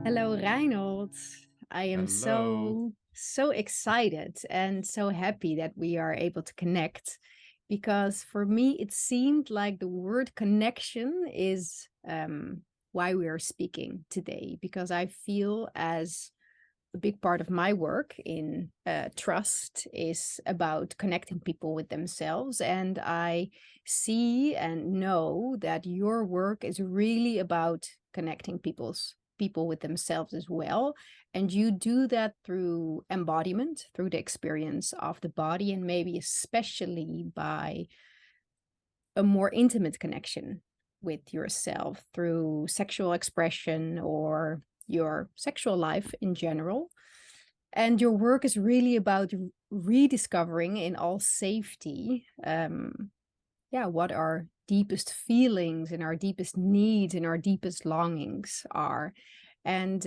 Hello, Reynold. I am Hello. so excited and so happy that we are able to connect because for me it seemed like the word connection is why we are speaking today because I feel as a big part of my work in trust is about connecting people with themselves. And I see and know that your work is really about connecting people with themselves as well. And you do that through embodiment, through the experience of the body, and maybe especially by a more intimate connection with yourself through sexual expression or your sexual life in general. And your work is really about rediscovering in all safety, what our deepest feelings and our deepest needs and our deepest longings are. And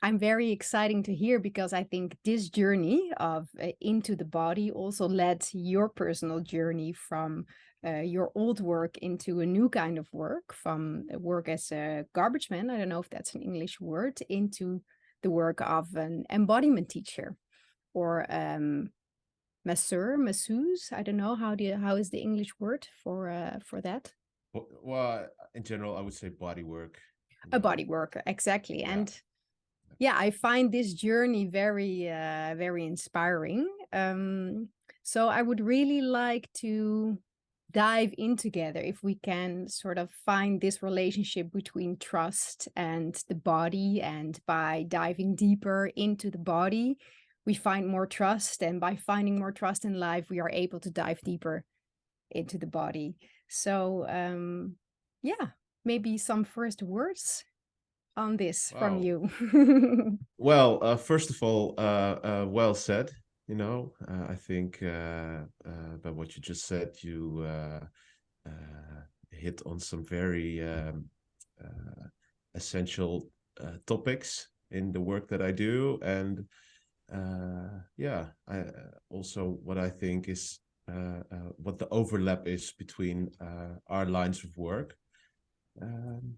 I'm very exciting to hear because I think this journey of into the body also led your personal journey from your old work into a new kind of work, from work as a garbage man. I don't know if that's an English word, into the work of an embodiment teacher or masseur, masseuse. I don't know how is the English word for that. Well, in general, I would say body work, A body worker, exactly. Yeah. And yeah, I find this journey very inspiring. So I would really like to dive in together if we can sort of find this relationship between trust and the body, and by diving deeper into the body we find more trust, and by finding more trust in life we are able to dive deeper into the body. So yeah, maybe some first words on this from Wow. you. Well, first of all, well said. I think by what you just said, you hit on some very essential topics in the work that I do, and yeah, also what I think is what the overlap is between our lines of work. Um,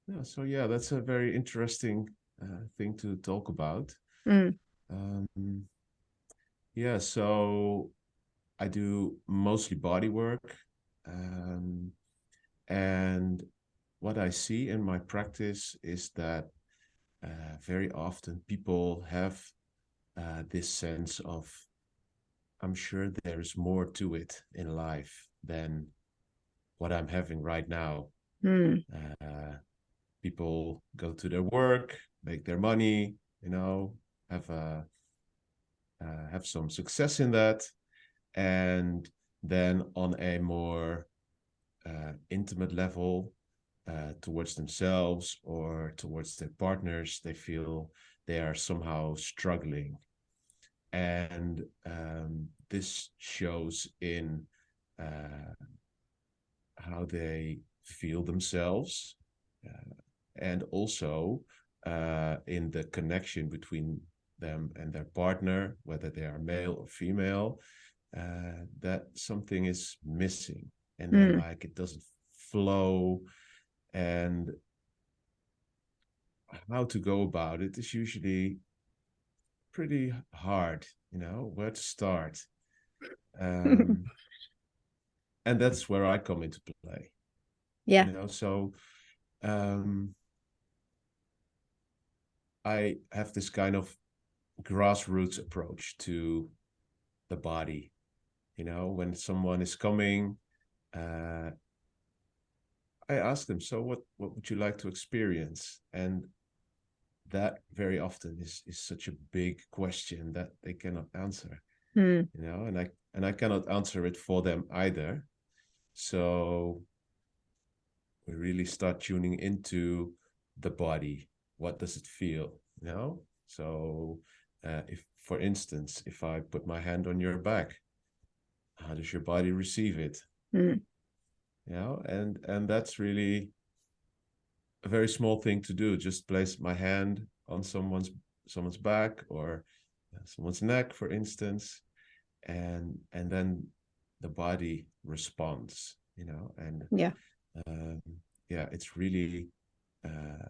Yeah, so yeah, that's a very interesting thing to talk about. Mm, Um, yeah, so I do mostly body work. Um, and what I see in my practice is that very often people have this sense of, I'm sure there's more to it in life than what I'm having right now. mm, Uh, People go to their work, make their money, have a have some success in that, and then on a more intimate level towards themselves or towards their partners, they feel they are somehow struggling, and this shows in uh, how they feel themselves, and also in the connection between them and their partner, whether they are male or female, that something is missing, and then mm, like it doesn't flow, and how to go about it is usually pretty hard, where to start. Um, and that's where I come into play, yeah. so um, I have this kind of grassroots approach to the body. When someone is coming, uh, I ask them, so what would you like to experience? And that very often is such a big question that they cannot answer, Mm, and I cannot answer it for them either. So we really start tuning into the body. What does it feel? So if, for instance, if I put my hand on your back, how does your body receive it? mm, And that's really a very small thing to do. Just place my hand on someone's back or someone's neck, for instance, and then the body responds. And yeah. um, yeah, it's really uh,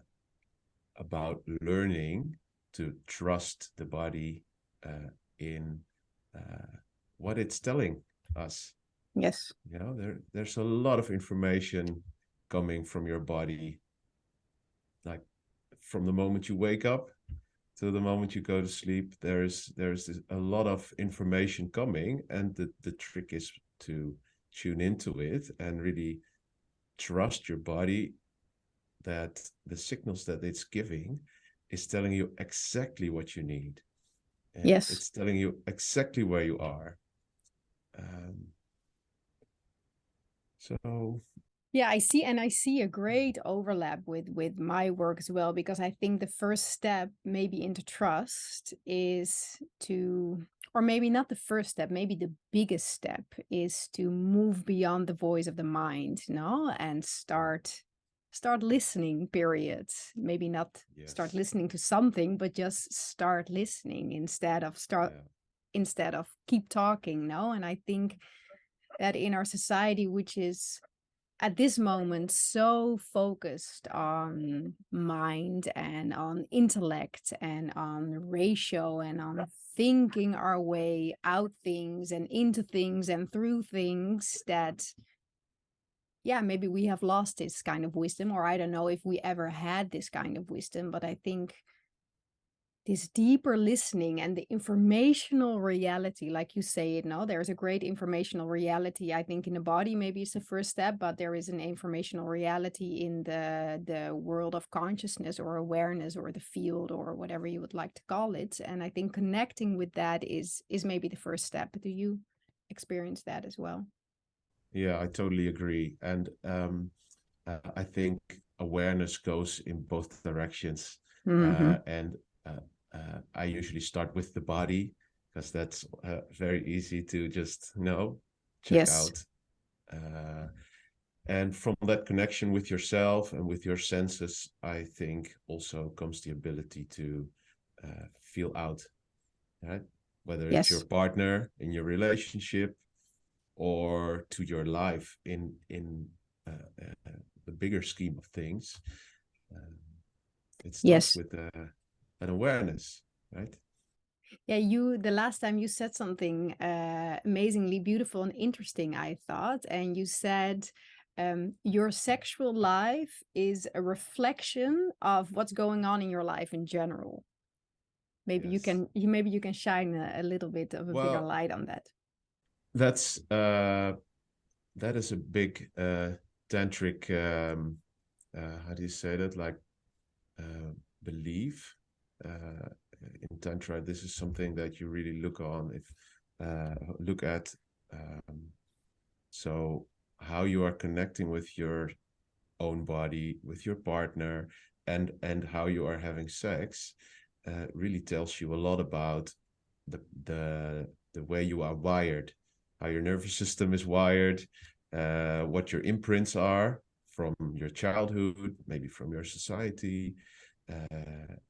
about learning to trust the body in what it's telling us. Yes. You know, there's a lot of information coming from your body, like from the moment you wake up to the moment you go to sleep. There's a lot of information coming, and the trick is to tune into it and really trust your body, that the signals that it's giving is telling you exactly what you need, and Yes. it's telling you exactly where you are. um, so Yeah, I see a great overlap with my work as well, because I think the first step maybe into trust is to, or maybe not the first step, maybe the biggest step is to move beyond the voice of the mind, no, and start listening, period. Maybe not start yes, listening to something, but just start listening yeah, instead of keep talking, no. And I think that in our society, which is at this moment so focused on mind and on intellect and on ratio and on thinking our way out things and into things and through things, that yeah, maybe we have lost this kind of wisdom, or I don't know if we ever had this kind of wisdom. But I think this deeper listening and the informational reality, like you say it now, there's a great informational reality, I think, in the body. Maybe it's the first step, but there is an informational reality in the world of consciousness or awareness or the field or whatever you would like to call it. And I think connecting with that is maybe the first step. Do you experience that as well? yeah, I totally agree. And I think awareness goes in both directions. Mm-hmm. And I usually start with the body, because that's very easy to just check Yes. out. And from that connection with yourself and with your senses, I think also comes the ability to feel out, right? Whether it's your Yes. partner in your relationship, or to your life in the bigger scheme of things. Uh, it starts Yes. with an awareness, right? Yeah, the last time you said something amazingly beautiful and interesting, I thought, and you said your sexual life is a reflection of what's going on in your life in general. Yes. Maybe you can shine a little bit of a bigger Well, light on that. that's that is a big tantric how do you say that, like belief uh, in tantra. This is something that you really look at. um, so how you are connecting with your own body, with your partner, and how you are having sex really tells you a lot about the the way you are wired, how your nervous system is wired, what your imprints are from your childhood, maybe from your society,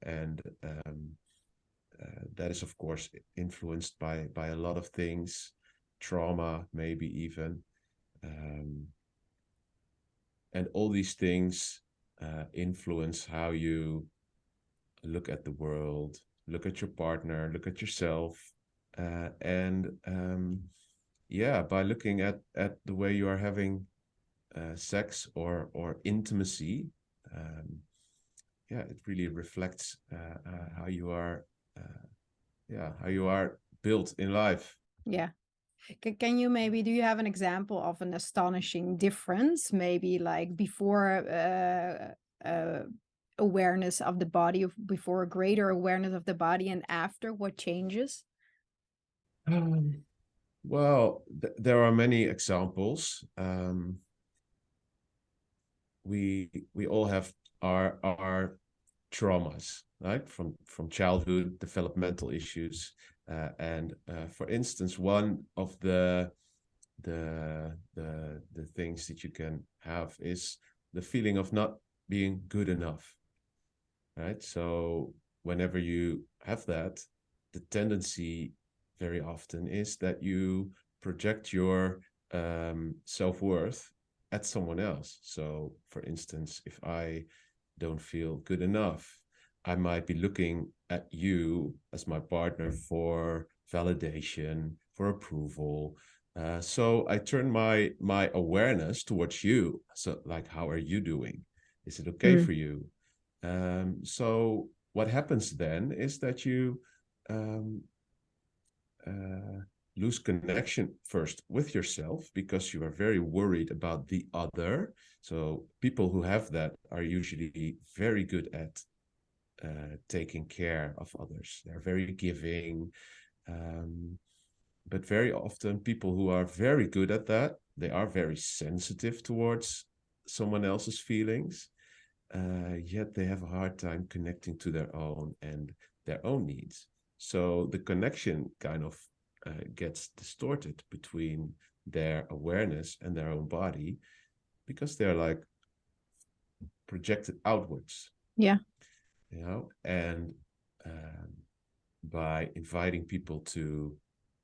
and that is of course influenced by a lot of things, trauma maybe even. Um, and all these things influence how you look at the world, look at your partner, look at yourself, and yeah, by looking at the way you are having sex or intimacy, um, yeah, it really reflects how you are, yeah, how you are built in life. Yeah. Can you maybe, do you have an example of an astonishing difference, maybe like before awareness of the body, before a greater awareness of the body, and after, what changes? Um, well, there are many examples. We all have our traumas, right? From childhood, developmental issues, and for instance, one of the things that you can have is the feeling of not being good enough, right? So whenever you have that, the tendency very often is that you project your self-worth at someone else. So for instance, if I don't feel good enough, I might be looking at you as my partner for validation, for approval. So I turn my awareness towards you. So like, how are you doing? Is it okay Mm. for you? So what happens then is that you um, lose connection first with yourself because you are very worried about the other. So people who have that are usually very good at taking care of others. They're very giving, but very often people who are very good at that, they are very sensitive towards someone else's feelings. Yet they have a hard time connecting to their own and their own needs. So the connection kind of gets distorted between their awareness and their own body because they're like projected outwards, Yeah. and um, by inviting people to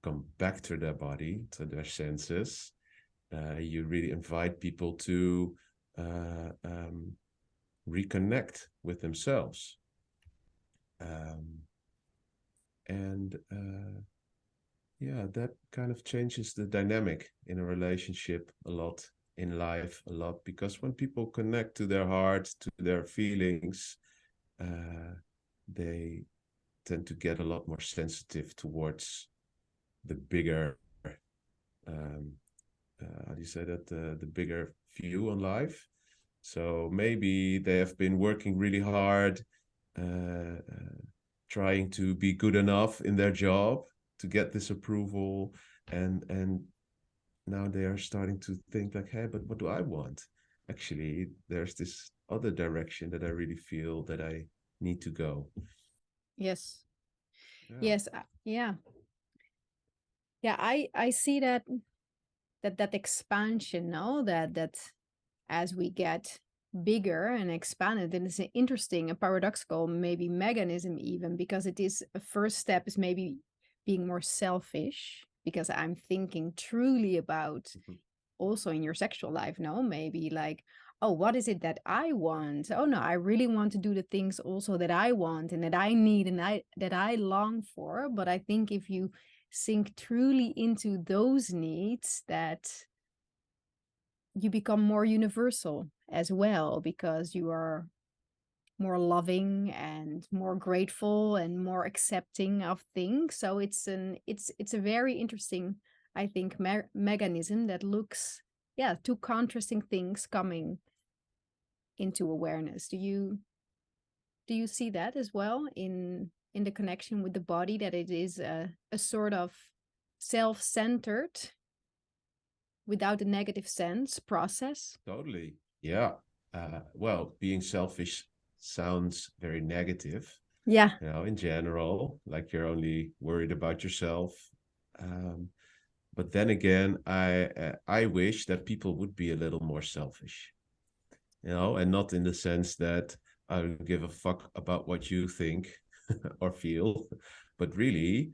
come back to their body, to their senses, you really invite people to reconnect with themselves. Um, and yeah, that kind of changes the dynamic in a relationship a lot, in life a lot, because when people connect to their heart, to their feelings, they tend to get a lot more sensitive towards the bigger, um, how do you say that, the bigger view on life. So maybe they have been working really hard, trying to be good enough in their job to get this approval, and now they are starting to think like, hey, but what do I want? Actually, there's this other direction that I really feel that I need to go. Yes. Yeah, Yes. Yeah. Yeah. I see that that expansion, no, that as we get bigger and expanded, and it's an interesting, a paradoxical maybe mechanism even, because it is a first step is maybe being more selfish because I'm thinking truly about also in your sexual life, no, maybe like, oh, what is it that I want? Oh no, I really want to do the things also that I want and that I need and I long for. But I think if you sink truly into those needs, that you become more universal as well, because you are more loving and more grateful and more accepting of things. So it's a very interesting, I think, mechanism that looks, yeah, two contrasting things coming into awareness. Do you see that as well in the connection with the body, that it is a sort of self-centered, without a negative sense, process? totally. Yeah. Well, being selfish sounds very negative, Yeah. in general, like you're only worried about yourself. Um, but then again, I wish that people would be a little more selfish, and not in the sense that I don't give a fuck about what you think or feel, but really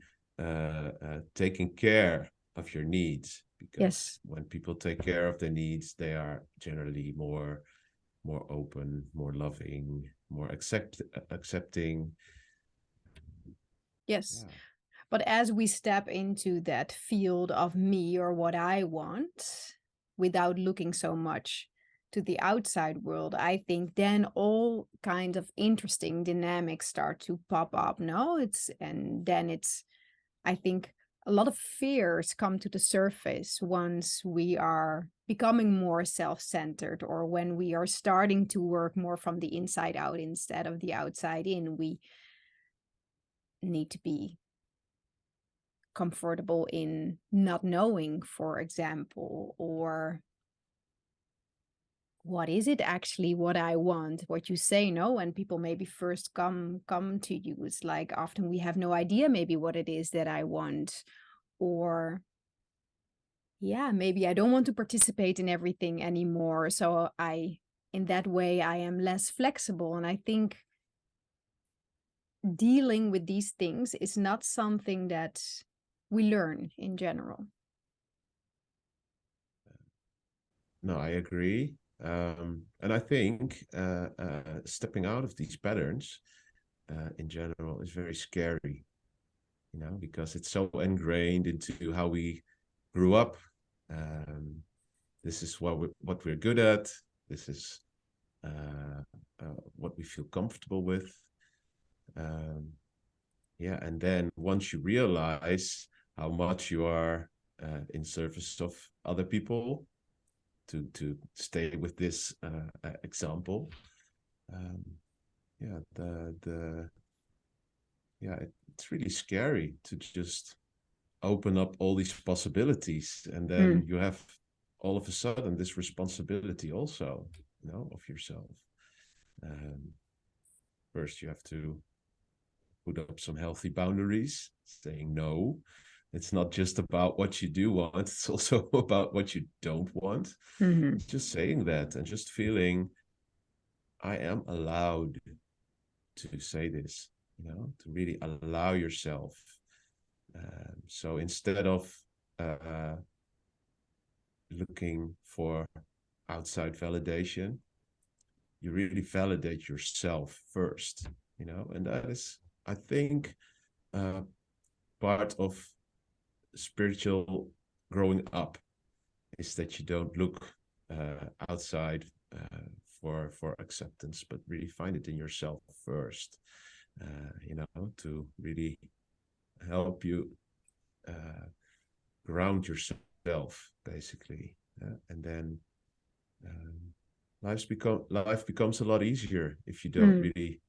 taking care of your needs. Because Yes. when people take care of their needs, they are generally more open, more loving, more accepting. Yes. Yeah, But as we step into that field of me or what I want, without looking so much to the outside world, I think then all kinds of interesting dynamics start to pop up. No, and then I think a lot of fears come to the surface once we are becoming more self-centered, or when we are starting to work more from the inside out instead of the outside in. We need to be comfortable in not knowing, for example, or what is it actually what I want? What you say, no, when people maybe first come to you, it's like often we have no idea maybe what it is that I want, or yeah, maybe I don't want to participate in everything anymore. So in that way, I am less flexible. And I think dealing with these things is not something that we learn in general. no, I agree. And I think stepping out of these patterns in general is very scary, because it's so ingrained into how we grew up. This is what we're good at. This is what we feel comfortable with. Yeah, and then once you realize how much you are in service of other people, to stay with this example, yeah, it's really scary to just open up all these possibilities, and then Mm. you have all of a sudden this responsibility also, of yourself. First, you have to put up some healthy boundaries, saying no. It's not just about what you do want, it's also about what you don't want. Mm-hmm. Just saying that and just feeling I am allowed to say this, to really allow yourself. So instead of looking for outside validation, you really validate yourself first, and that is, I think, uh, part of spiritual growing up, is that you don't look outside for acceptance, but really find it in yourself first, to really help you ground yourself, basically. And then life becomes a lot easier if you don't Mm. really,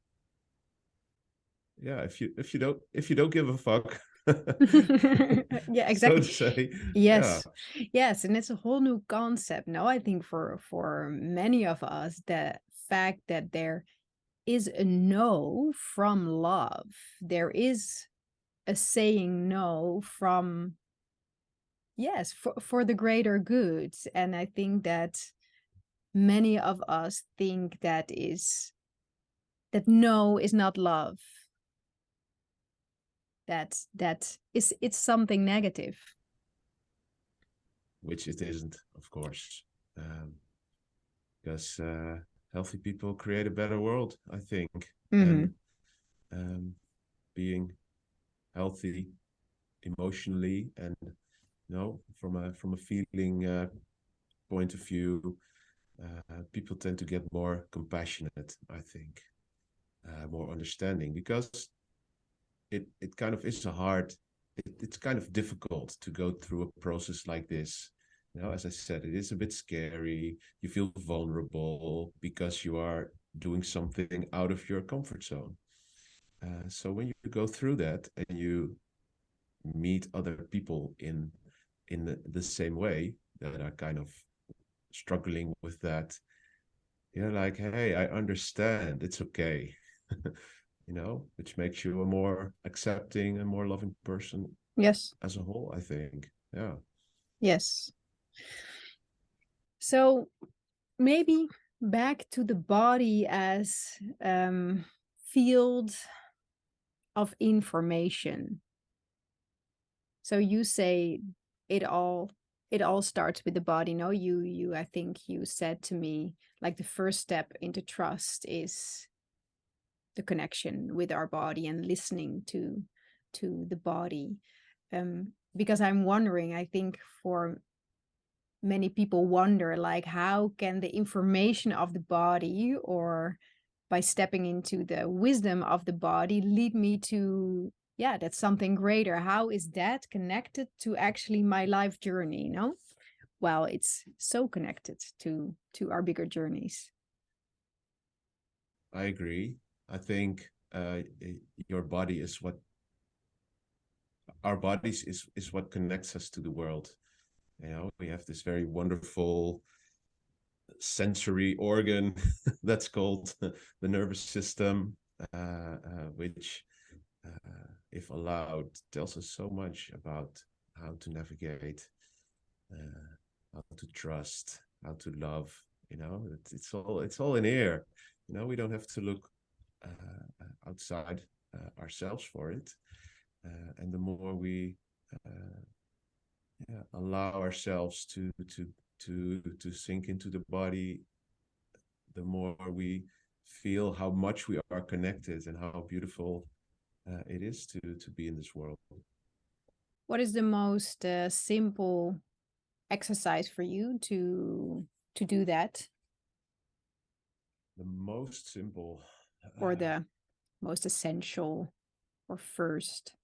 yeah, if you don't give a fuck, Yeah, so to exactly. say. Yeah. Yes. Yes, and it's a whole new concept. Now, I think for many of us, the fact that there is a no from love, there is a saying no from, yes, for the greater good. And I think that many of us think that no is not love, that is, it's something negative. Which it isn't, of course, because healthy people create a better world, I think. Mm-hmm. And um, being healthy emotionally, and from a feeling point of view, people tend to get more compassionate, I think, more understanding, because it kind of is it's kind of difficult to go through a process like this. As I said, it is a bit scary. You feel vulnerable because you are doing something out of your comfort zone. So when you go through that and you meet other people in the same way, that are kind of struggling with that, you're like, hey, I understand. It's okay. Which makes you a more accepting and more loving person Yes. as a whole, I think. Yeah. Yes. So maybe back to the body as field of information. So you say it all it all starts with the body. No, you I think you said to me, like, the first step into trust is the connection with our body and listening to the body. Because I'm wondering, I think for many people wonder, like, how can the information of the body, or by stepping into the wisdom of the body, lead me to, yeah, that's something greater. How is that connected to actually my life journey? No, well, it's so connected to our bigger journeys. I agree. I think your body is what our bodies is what connects us to the world. We have this very wonderful sensory organ that's called the nervous system, which, if allowed, tells us so much about how to navigate, how to trust, how to love. It's all in here. We don't have to look outside ourselves for it. And the more we allow ourselves to sink into the body, the more we feel how much we are connected and how beautiful it is to be in this world. What is the most simple exercise for you to do that, The most simple, or the most essential, or first?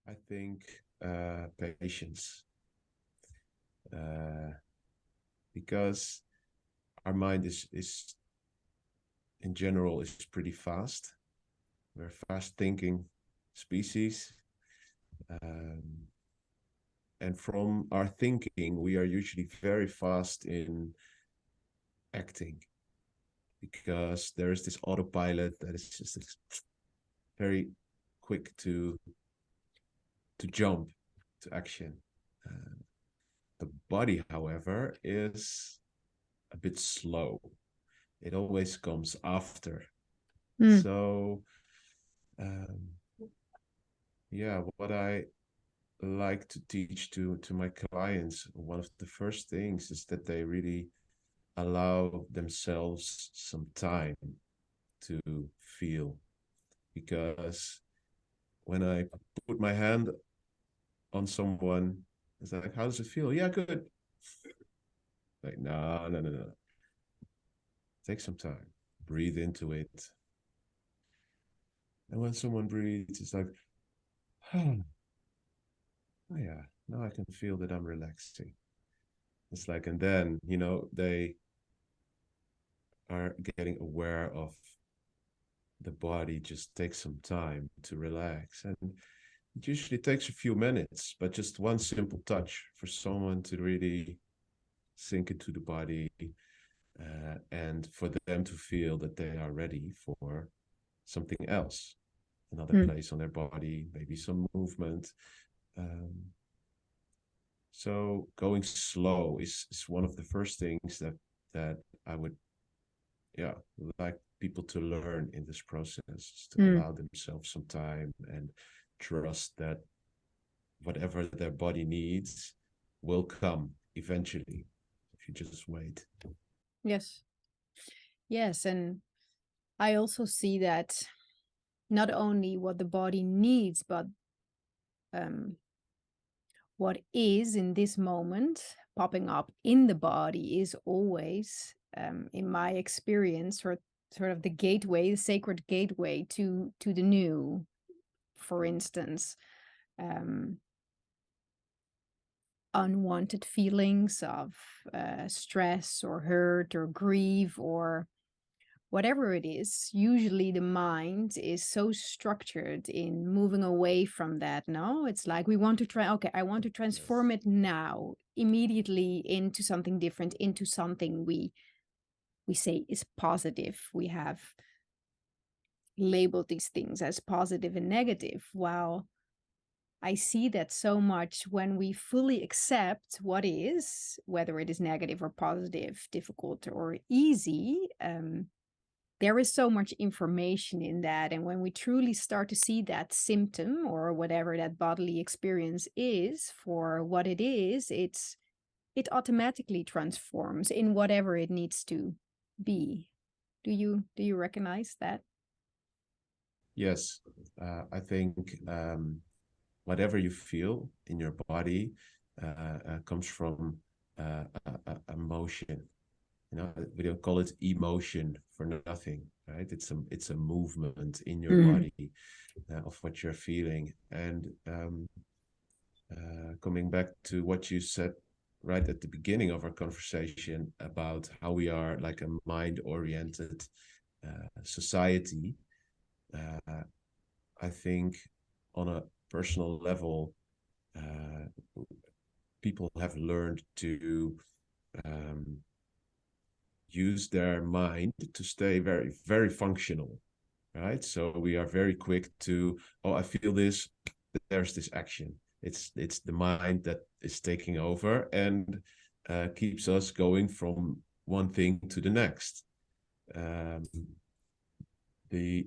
I think patience, because our mind is in general is pretty fast. We're a fast thinking species. And from our thinking, we are usually very fast in acting, because there is this autopilot that is just very quick to jump to action. The body, however, is a bit slow. It always comes after. So, yeah, what I like to teach to my clients, one of the first things is that they really allow themselves some time to feel. Because when I put my hand on someone, it's like, how does it feel? Yeah, good. Like, no, no, no, no. Take some time, breathe into it. And when someone breathes, it's like, oh yeah, now I can feel that I'm relaxing. It's like, and then, they are getting aware of the body, just take some time to relax. And it usually takes a few minutes, but just one simple touch for someone to really sink into the body, and for them to feel that they are ready for something else, another place on their body, maybe some movement. So going slow is one of the first things that I would, yeah, like people to learn in this process, to allow themselves some time and trust that whatever their body needs will come eventually if you just wait. Yes. Yes, and I also see that not only what the body needs, but what is in this moment popping up in the body is always, in my experience, sort of the gateway, the sacred gateway to the new. For instance, unwanted feelings of stress or hurt or grief or whatever it is. Usually the mind is so structured in moving away from that. No, it's like we want to try, okay, I want to transform it now, immediately, into something different, into something we say is positive. We have labeled these things as positive and negative, while I see that so much when we fully accept what is, whether it is negative or positive, difficult or easy. There is so much information in that. And when we truly start to see that symptom or whatever that bodily experience is for what it is, it automatically transforms in whatever it needs to be. Do you recognize that? Yes, I think whatever you feel in your body comes from emotion. We don't call it emotion for nothing, right? It's a movement in your body of what you're feeling. And coming back to what you said right at the beginning of our conversation about how we are like a mind-oriented society, I think on a personal level, people have learned to use their mind to stay very, very functional, right? So we are very quick to, oh, I feel this, there's this action. It's the mind that is taking over and keeps us going from one thing to the next. The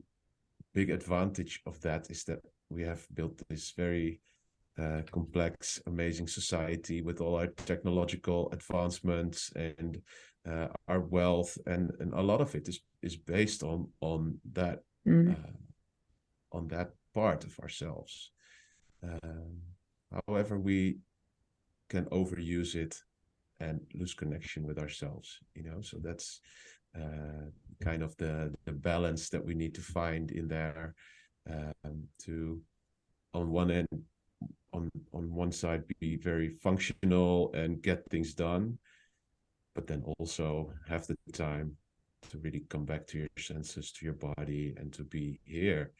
big advantage of that is that we have built this very complex, amazing society with all our technological advancements and our wealth, and a lot of it is based on that Mm. uh, on that part of ourselves. Um, However, we can overuse it and lose connection with ourselves, you know. So that's kind of the balance that we need to find in there, to on one end, on one side, be very functional and get things done, but then also have the time to really come back to your senses, to your body, and to be here,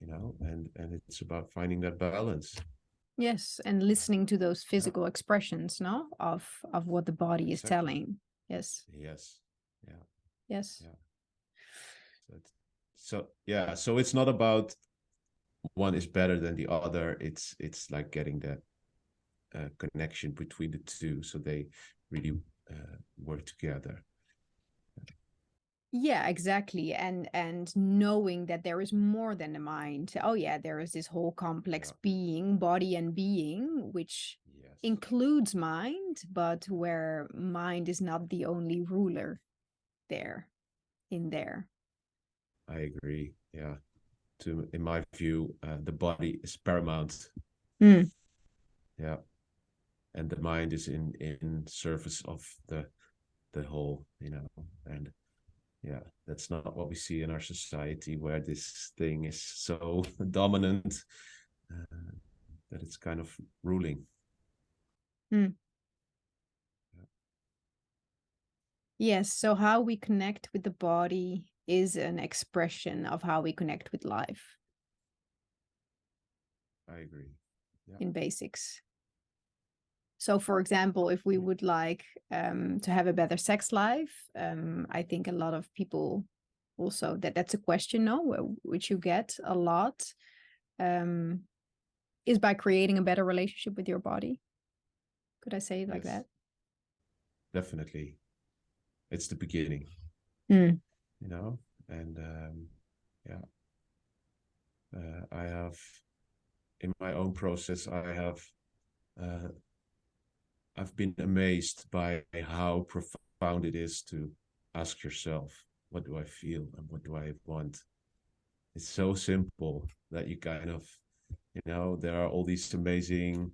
you know. And it's about finding that balance. Yes, and listening to those Yeah, physical expressions, no, of what the body is exactly. telling. Yes, Yes. Yeah. yes. Yeah. So yeah, so it's not about one is better than the other. It's like getting that connection between the two, so they really work together. Yeah, exactly. And knowing that there is more than the mind. Oh yeah, there is this whole complex Yeah. being, body and being, which Yes, includes mind, but where mind is not the only ruler there, in there. I agree. Yeah. In my view, the body is paramount. Mm. Yeah, and the mind is in service of the whole, you know. And yeah, that's not what we see in our society, where this thing is so dominant, uh, that it's kind of ruling. Mm. Yeah, Yes, so how we connect with the body is an expression of how we connect with life I agree. Yeah. in basics. So, for example, if we would like to have a better sex life, I think a lot of people also that's a question, no, which you get a lot, um, is by creating a better relationship with your body. Could I say it like Yes, that? definitely. It's the beginning, Mm. you know. And yeah, I have, in my own process, uh, I've been amazed by how profound it is to ask yourself, what do I feel and what do I want? It's so simple that you kind of, you know, there are all these amazing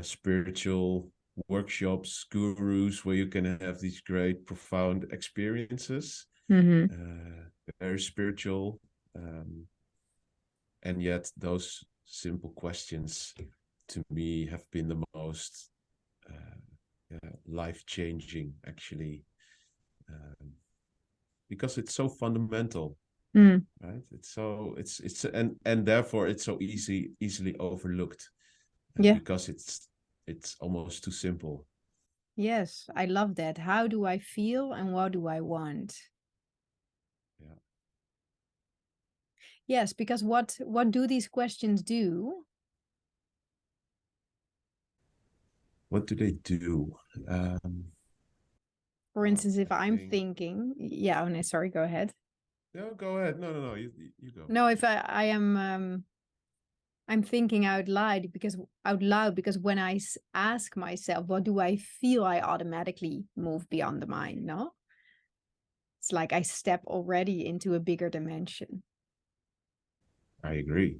spiritual workshops, gurus, where you can have these great, profound experiences, Mm-hmm. very spiritual. Um, and yet, those simple questions to me have been the most life changing, actually, um, because it's so fundamental, Mm. right? It's so it's and therefore it's so easily overlooked, Yeah. because it's almost too simple. Yes, I love that. How do I feel and what do I want? Yeah. Yes, because what do these questions do? What do they do? Um, For well, instance, if I I'm think. thinking, yeah, oh no, sorry, go ahead. No, go ahead. No. You go. No, if I am I'm thinking out loud because when I ask myself, what do I feel, I automatically move beyond the mind, no? It's like I step already into a bigger dimension. I agree.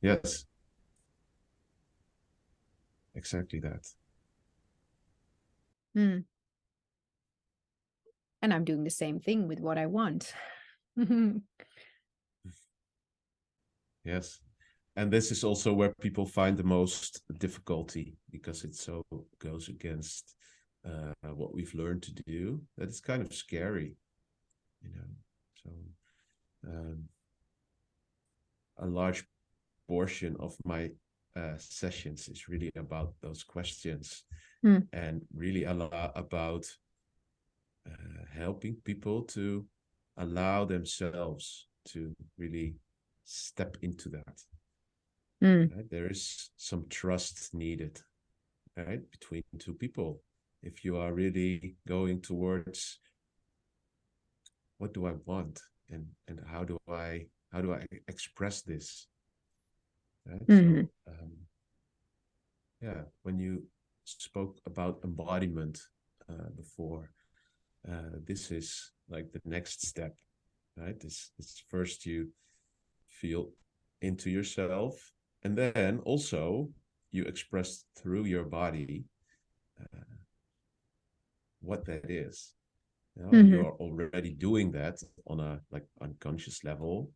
Yes, exactly that. Hmm. And I'm doing the same thing with what I want. Yes. And this is also where people find the most difficulty, because it so goes against what we've learned to do, that it's kind of scary, you know. So um, a large portion of my sessions is really about those questions, Hmm. and really about helping people to allow themselves to really step into that. Hmm. Right? There is some trust needed, right, between two people. If you are really going towards, what do I want, and how do I express this, right? Hmm. So yeah, when you spoke about embodiment before, this is like the next step, right? This first you feel into yourself, and then also you express through your body uh, what that is. You know, Mm-hmm. you're already doing that on a like unconscious level.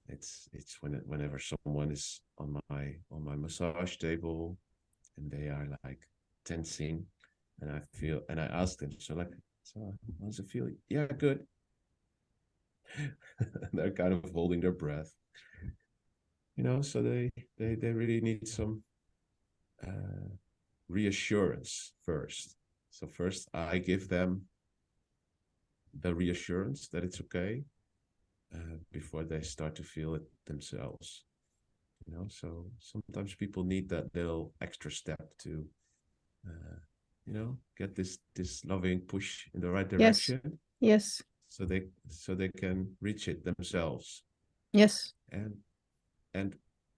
It's whenever someone is on my massage table and they are like tensing, and I ask them, so like, so how does it feel? Yeah, good. They're kind of holding their breath, you know. So they really need some uh, reassurance first. So first, I give them the reassurance that it's okay before they start to feel it themselves. You know, so sometimes people need that little extra step to, uh, you know, get this loving push in the right Yes. direction, Yes. so they can reach it themselves. Yes. And and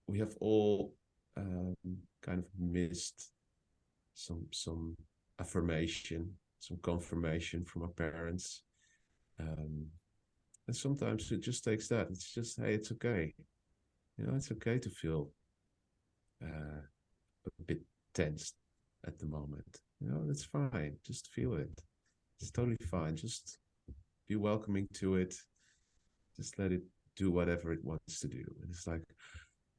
we have all kind of missed some affirmation, some confirmation from our parents. Um, and sometimes it just takes that. It's just, hey, it's okay. You know, it's okay to feel a bit tensed at the moment. You know, that's fine. Just feel it. It's totally fine. Just be welcoming to it. Just let it do whatever it wants to do. And it's like,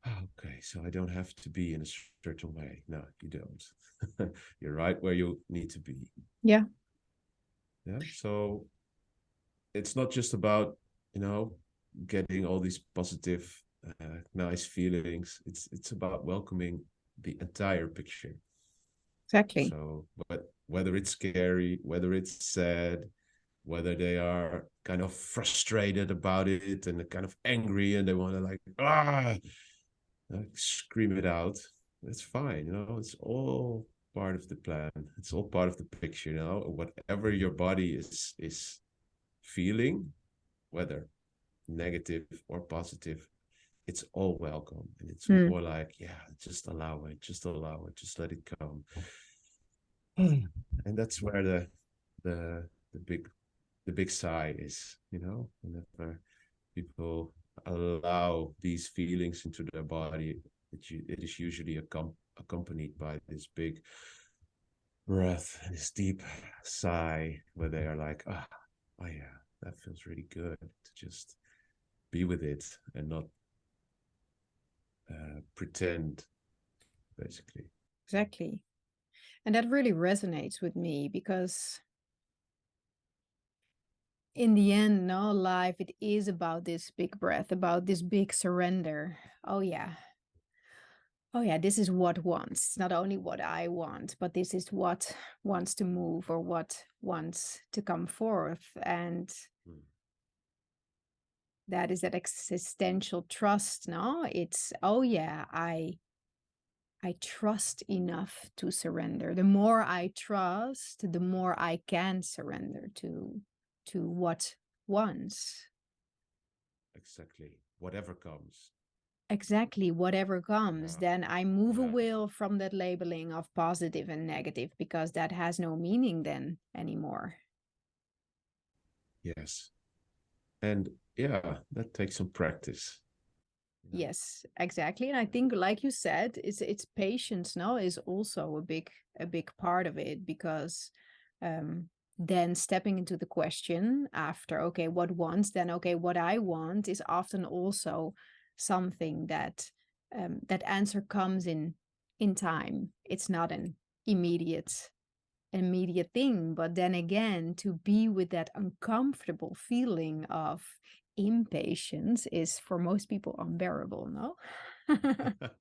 oh, okay, so I don't have to be in a certain way. No, you don't. You're right where you need to be. Yeah. Yeah. So it's not just about, you know, getting all these positive, nice feelings. It's about welcoming the entire picture. Exactly. So, but whether it's scary, whether it's sad, whether they are kind of frustrated about it and kind of angry and they want to like scream it out, it's fine. You know, it's all part of the plan. It's all part of the picture. You know, whatever your body is feeling, whether negative or positive, it's all welcome. And it's Mm. more like, yeah, just allow it, just allow it, just let it come. And that's where the the big the big sigh is, you know, whenever people allow these feelings into their body, it is usually accompanied by this big breath, this deep sigh, where they are like, ah, oh yeah, that feels really good to just be with it and not pretend, basically. Exactly. And that really resonates with me because in the end, no, life, it is about this big breath, about this big surrender. Oh, yeah. Oh, yeah, this is what wants. It's not only what I want, but this is what wants to move or what wants to come forth. And Mm. that is that existential trust, no? It's, oh, yeah, I trust enough to surrender. The more I trust, the more I can surrender to what wants. Exactly. Whatever comes. Exactly, whatever comes, Yeah. then I move Yeah. away from that labeling of positive and negative because that has no meaning then anymore. Yes. And yeah, that takes some practice, you know. Yes, exactly. And I think, like you said, it's patience now is also a big part of it because um then stepping into the question after, okay, what wants, then okay, what I want is often also something that that answer comes in time. It's not an immediate immediate thing, but then again, to be with that uncomfortable feeling of impatience is for most people unbearable, no?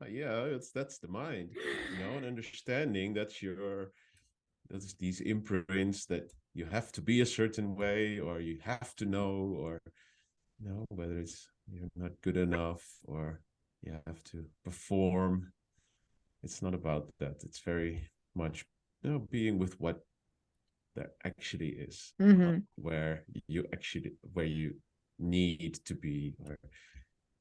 Yeah, that's the mind, you know, and understanding that that's these imprints that you have to be a certain way or you have to know, or you know, whether it's you're not good enough or you have to perform. It's not about that. It's very much, you know, being with what there actually is, not Hmm. where you need to be, or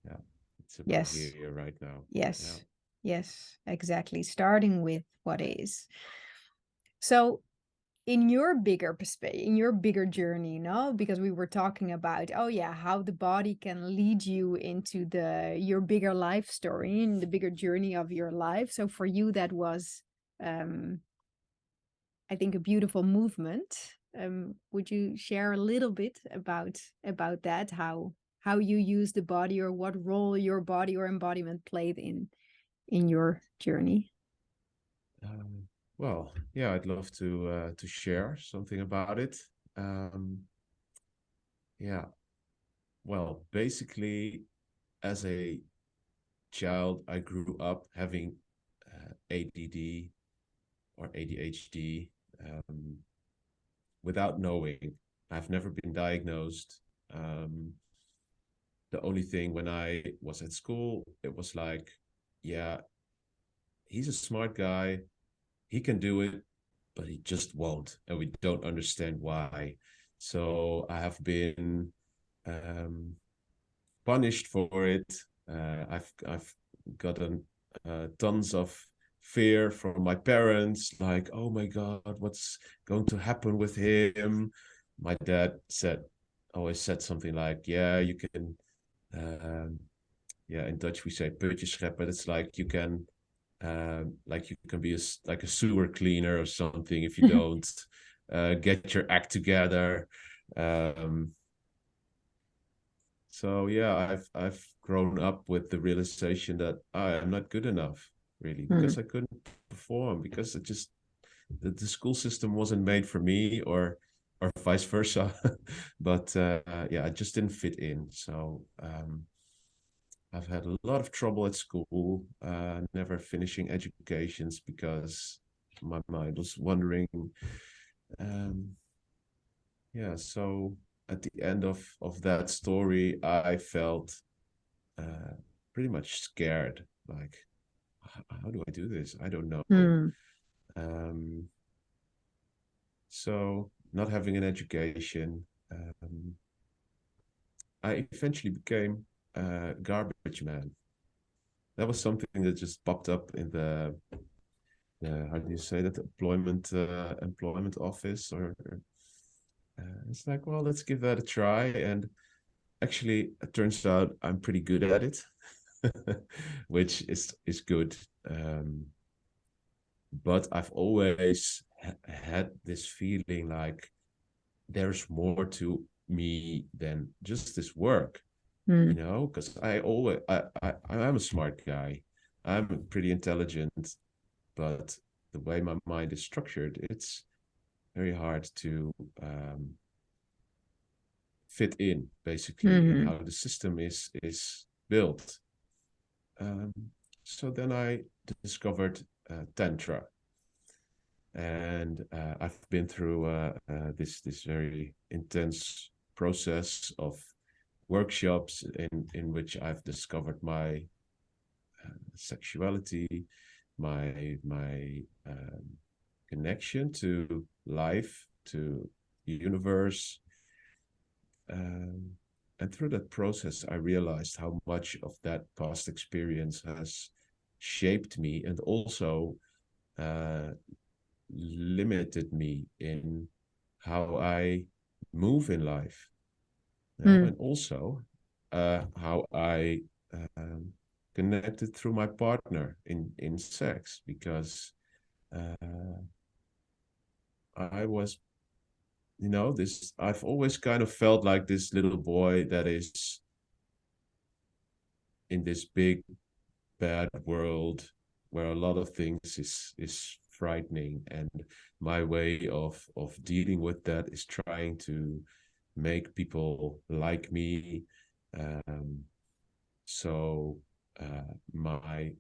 yeah, it's about Yes, here right now. Yeah. yes. Yes, exactly. Starting with what is. So in your bigger perspective, in your bigger journey, because we were talking about, oh yeah, how the body can lead you into your bigger life story and the bigger journey of your life. So for you, that was, I think, a beautiful movement. Would you share a little bit about that? How you use the body, or what role your body or embodiment played in your journey? Well, yeah, I'd love to share something about it. Yeah, well, basically, as a child, I grew up having ADD or ADHD without knowing. I've never been diagnosed. Um, the only thing when I was at school, it was like, yeah, he's a smart guy. He can do it, but he just won't. And we don't understand why. So I have been um, punished for it. I've gotten tons of fear from my parents, like, oh my God, what's going to happen with him? My dad always said something like, yeah, you can, yeah, in Dutch we say putje scheppen. It's like like you can be like a sewer cleaner or something if you don't get your act together. Um, so yeah, I've grown up with the realization that I'm not good enough, really, because Mm, I couldn't perform, because the school system wasn't made for me, or vice versa. But yeah, I just didn't fit in. So I've had a lot of trouble at school, never finishing educations because my mind was wandering. Um, yeah, so at the end of that story, I felt uh, pretty much scared. Like, how do I do this? I don't know. mm, Um, so not having an education, um, I eventually became a garbage man. That was something that just popped up in the how do you say that, employment office, or it's like, well, let's give that a try. And actually, it turns out I'm pretty good at it, which is good. But I've always had this feeling like there's more to me than just this work, mm, because I'm a smart guy. I'm pretty intelligent, but the way my mind is structured, it's very hard to fit in, basically, and mm, how the system is built. Um, so then I discovered Tantra, and I've been through this very intense process of workshops in which I've discovered my sexuality, my connection to life, to the universe. And through that process, I realized how much of that past experience has shaped me, and also uh, limited me in how I move in life, mm, and also how I um, connected through my partner in sex, because I was, this, I've always kind of felt like this little boy that is in this big bad world where a lot of things is frightening, and my way of dealing with that is trying to make people like me. um, so my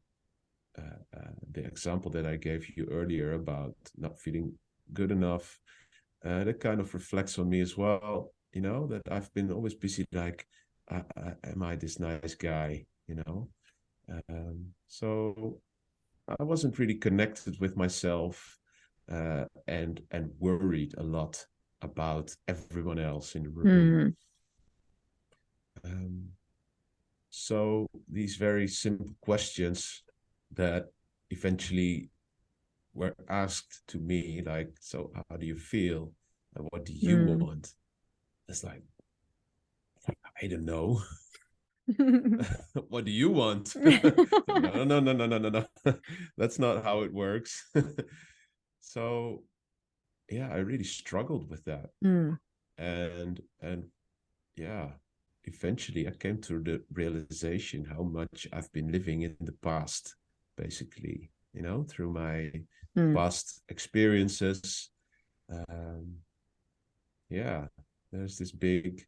the example that I gave you earlier about not feeling good enough, that kind of reflects on me as well, that I've been always busy, like, am I this nice guy, so I wasn't really connected with myself, and worried a lot about everyone else in the room. mm, Um, so these very simple questions that eventually were asked to me, like, so how do you feel? And what do you want? It's like, I don't know. What do you want? No, no, no, no, no, no, no. That's not how it works. So yeah, I really struggled with that. And yeah, eventually I came to the realization how much I've been living in the past, basically, through my past experiences. Yeah, there's this big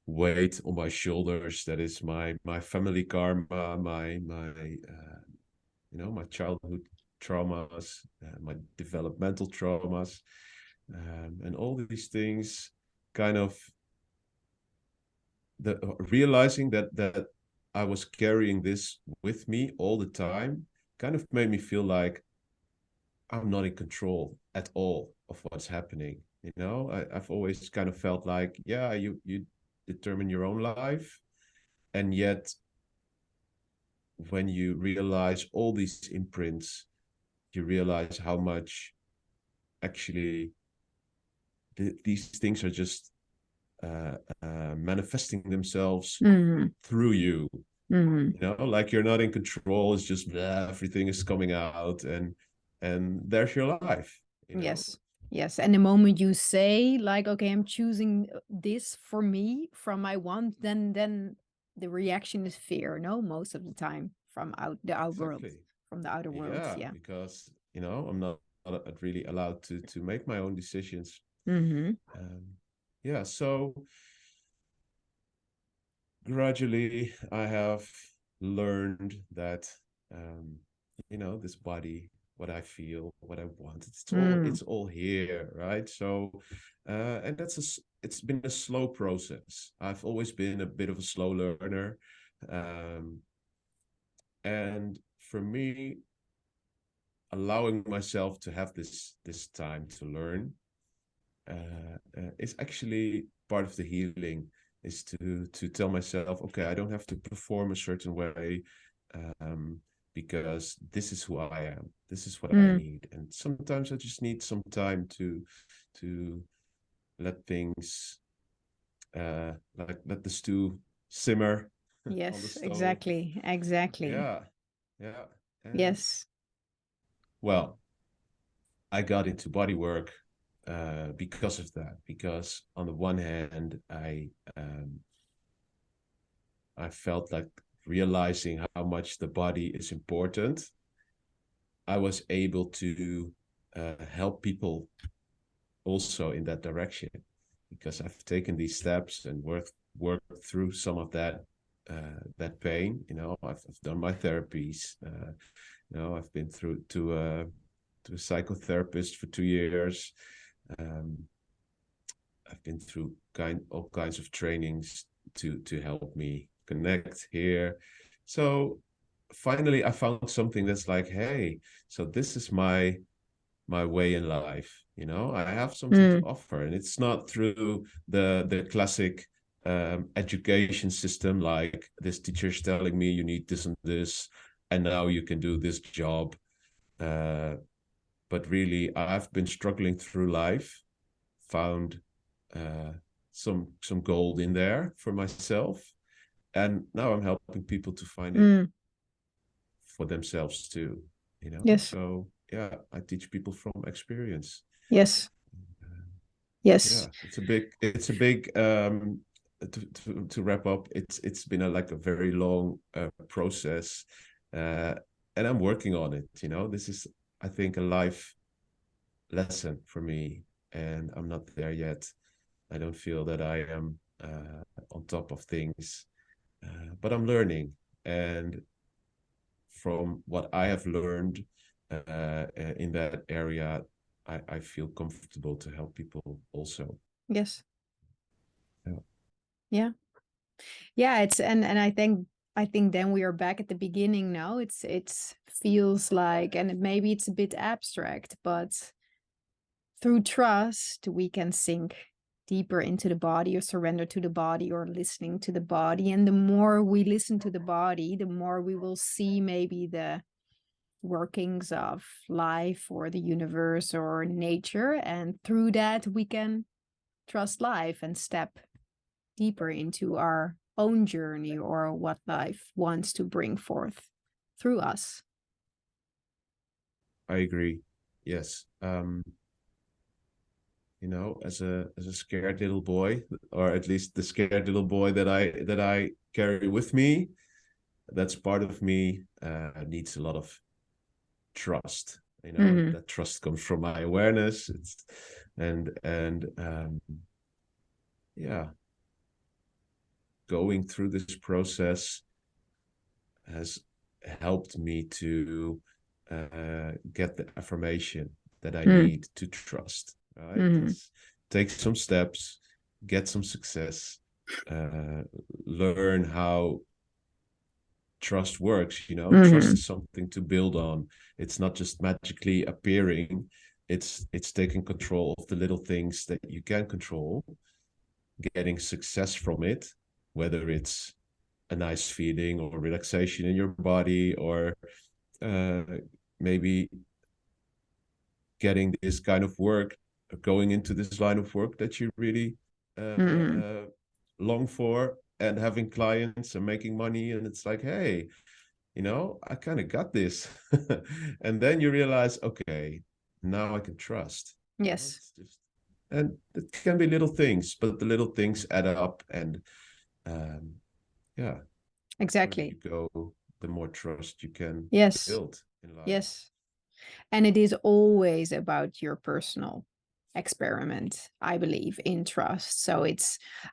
weight on my shoulders that is my family karma, my childhood traumas, my developmental traumas, and all these things kind of realizing that I was carrying this with me all the time kind of made me feel like I'm not in control at all of what's happening. I've always kind of felt like, yeah, you determine your own life. And yet, when you realize all these imprints, you realize how much actually these things are just manifesting themselves through you. Like you're not in control. It's just everything is coming out, and there's your life. Yes. And the moment you say, like, okay, I'm choosing this for me from my want, then the reaction is fear. No, most of the time from the outer world, from the outer world. Yeah, because I'm not really allowed to make my own decisions. Yeah, so gradually I have learned that this body, what I feel, what I want, it's all here, right? So and it's been a slow process. I've always been a bit of a slow learner, and for me, allowing myself to have this time to learn is actually part of the healing, is to tell myself, okay, I don't have to perform a certain way, because this is who I am, this is what I need, and sometimes I just need some time to let things like let the stew simmer on the stove. Exactly. Yeah. And, Yes. well, I got into bodywork because of that. Because on the one hand, I felt like realizing how much the body is important. I was able to help people also in that direction, because I've taken these steps and worked through some of that pain. I've done my therapies. I've been through to a psychotherapist for 2 years. I've been through all kinds of trainings to help me connect here. So finally, I found something that's like, hey, so this is my way in life. I have something to offer, and it's not through the classic education system, like this teacher's telling me you need this and this, and now you can do this job. But really, I've been struggling through life, found some gold in there for myself, and now I'm helping people to find it for themselves too. Yes. So yeah, I teach people from experience. Yes. Yeah, it's a big to wrap up, it's been like a very long process, and I'm working on it. This is, I think, a life lesson for me, and I'm not there yet. I don't feel that I am on top of things, but I'm learning. And from what I have learned in that area, I feel comfortable to help people also. Yes. Yeah. It's and I think then we are back at the beginning now. It feels like, and maybe it's a bit abstract, but through trust we can sink deeper into the body, or surrender to the body, or listening to the body. And the more we listen to the body, the more we will see maybe the workings of life or the universe or nature. And through that, we can trust life and step deeper into our own journey or what life wants to bring forth through us. I agree. Yes. You know, as a scared little boy, or at least the scared little boy that I carry with me, that's part of me, needs a lot of trust. You know, Mm-hmm. that trust comes from my awareness. It's and yeah, going through this process has helped me to get the affirmation that I need to trust. Right? Mm-hmm. It's take some steps, get some success, learn how trust works. You know, trust Mm-hmm. is something to build on. It's not just magically appearing. It's taking control of the little things that you can control, getting success from it, whether it's a nice feeling or relaxation in your body, or uh, maybe getting this kind of work, going into this line of work that you really Mm-hmm. long for, and having clients and making money. And it's like, hey, you know, I kind of got this. And then you realize, okay, now I can trust. You know, Yes, it's just, and it can be little things, but the little things add up. And um, yeah, the further you exactly. go, the more trust you can Yes, build in life. yes. And it is always about your personal experiment, I believe, in trust. So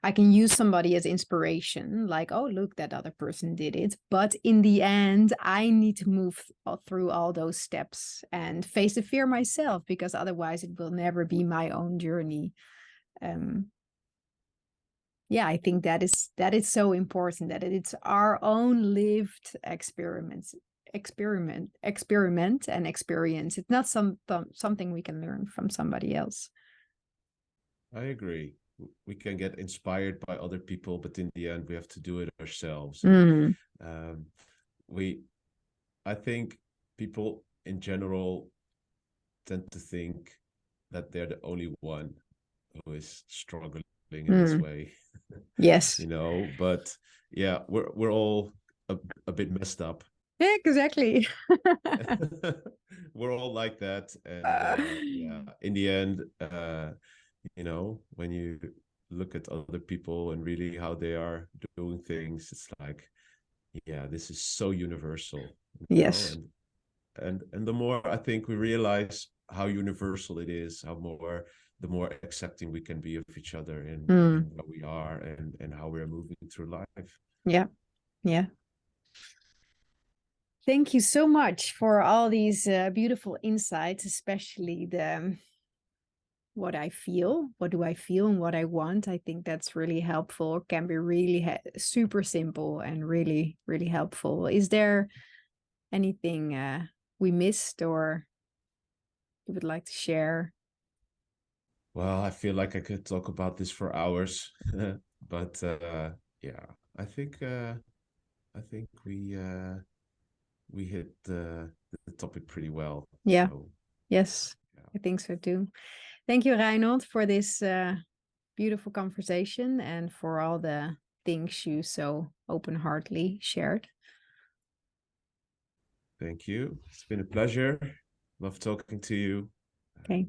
I can use somebody as inspiration, like, oh, look, that other person did it. But in the end, I need to move through all those steps and face the fear myself, because otherwise it will never be my own journey. Um, yeah, I think that is so important, that it's our own lived experiment and experience. It's not something we can learn from somebody else. I agree. We can get inspired by other people, but in the end, we have to do it ourselves. And Mm, um, we, I think people in general tend to think that they're the only one who is struggling in this mm, way, yes. you know. But yeah, we're all a bit messed up. Yeah, exactly. We're all like that, and yeah, in the end, you know, when you look at other people and really how they are doing things, it's like, yeah, this is so universal, you know. Yes. And the more I think we realize how universal it is, the more accepting we can be of each other in Mm, where we are and how we're moving through life. yeah. Yeah. Thank you so much for all these beautiful insights, especially the what I feel, what do I feel, and what I want. I think that's really helpful. Can be really super simple and really, really helpful. Is there anything we missed or you would like to share? Well, I feel like I could talk about this for hours, but yeah, I think uh, I think we hit the topic pretty well. Yeah. So Yes, yeah, I think so too. Thank you, Reynold, for this beautiful conversation and for all the things you so open-heartedly shared. thank you. It's been a pleasure. Love talking to you. Okay.